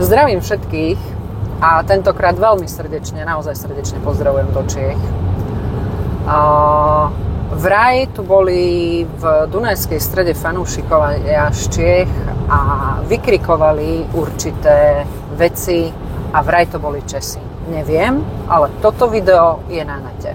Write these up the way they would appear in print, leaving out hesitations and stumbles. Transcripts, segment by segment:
Zdravím všetkých a tentokrát veľmi srdečne, naozaj srdečne pozdravujem do Čiech. Vraj tu boli v Dunajskej Strede fanúšikovia z Čiech a vykrikovali určité veci a vraj to boli Česi. Neviem, ale toto video je na nete.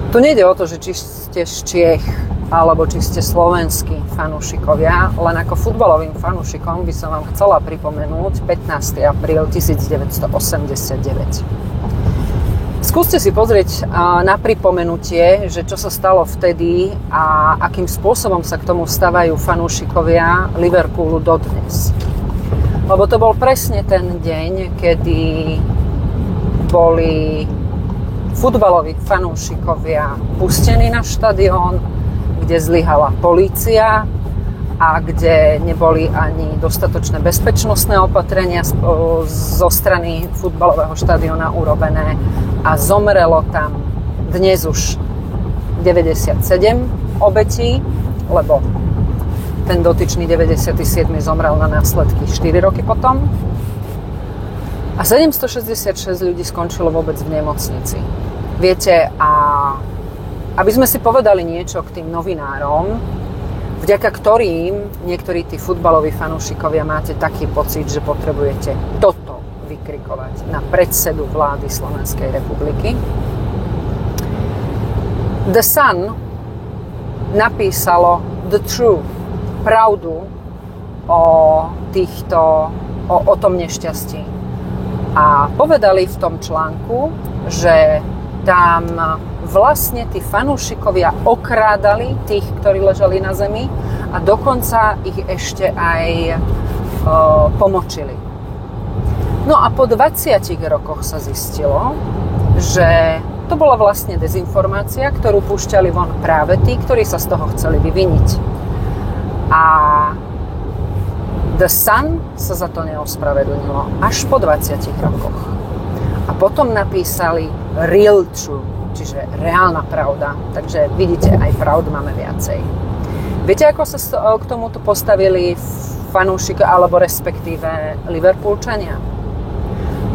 Tu nejde o to, že či ste z Čiech alebo či ste slovenskí fanúšikovia, len ako futbalovým fanúšikom by som vám chcela pripomenúť 15. apríl 1989. Skúste si pozrieť na pripomenutie, že čo sa stalo vtedy a akým spôsobom sa k tomu stavajú fanúšikovia Liverpoolu dodnes. Lebo to bol presne ten deň, kedy boli futbaloví fanúšikovia pustení na štadión, kde zlyhala polícia a kde neboli ani dostatočné bezpečnostné opatrenia zo strany futbalového štadióna urobené a zomrelo tam dnes už 97 obetí, lebo ten dotyčný 97 zomrel na následky 4 roky potom a 766 ľudí skončilo vôbec v nemocnici. Viete, a aby sme si povedali niečo k tým novinárom, vďaka ktorým niektorí tí futbaloví fanúšikovia máte taký pocit, že potrebujete toto vykrikovať na predsedu vlády Slovenskej republiky. The Sun napísalo the truth, pravdu o tom nešťastí. A povedali v tom článku, že tam vlastne tí fanúšikovia okrádali tých, ktorí ležali na zemi a dokonca ich ešte aj pomočili. No a po 20 rokoch sa zistilo, že to bola vlastne dezinformácia, ktorú púšťali von práve tí, ktorí sa z toho chceli vyviniť. A The Sun sa za to neospravedlnilo až po 20 rokoch. A potom napísali real truth, čiže reálna pravda. Takže vidíte, aj pravdu máme viacej. Viete, ako sa k tomuto postavili fanúšik, alebo respektíve Liverpoolčania?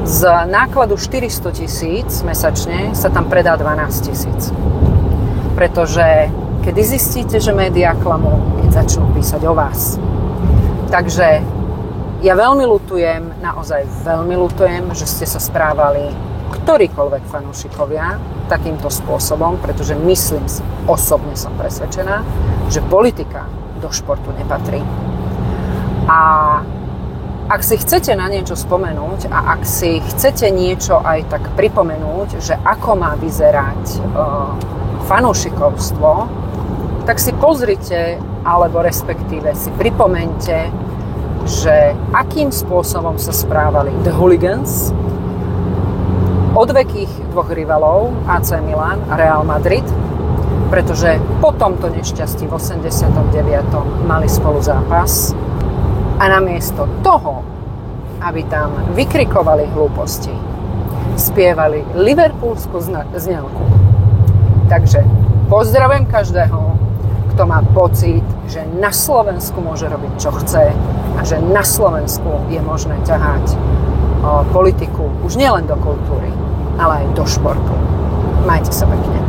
Z nákladu 400 000 mesačne sa tam predá 12 000. Pretože keď zistíte, že médiá klamú, keď začnú písať o vás. Takže ja veľmi ľutujem, naozaj veľmi ľutujem, že ste sa správali ktorýkoľvek fanúšikovia takýmto spôsobom, pretože myslím si, osobne som presvedčená, že politika do športu nepatrí. A ak si chcete na niečo spomenúť a ak si chcete niečo aj tak pripomenúť, že ako má vyzerať fanúšikovstvo, tak si pozrite, alebo respektíve si pripomeňte, že akým spôsobom sa správali The Hooligans, odvekých dvoch rivalov AC Milan a Real Madrid, pretože po tomto nešťastí v 89. mali spolu zápas a namiesto toho, aby tam vykrikovali hlúposti, spievali liverpoolskú znielku. Takže pozdravujem každého, kto má pocit, že na Slovensku môže robiť, čo chce a že na Slovensku je možné ťahať politiku už nielen do kultúry, ale aj do športu. Majte sa pekne.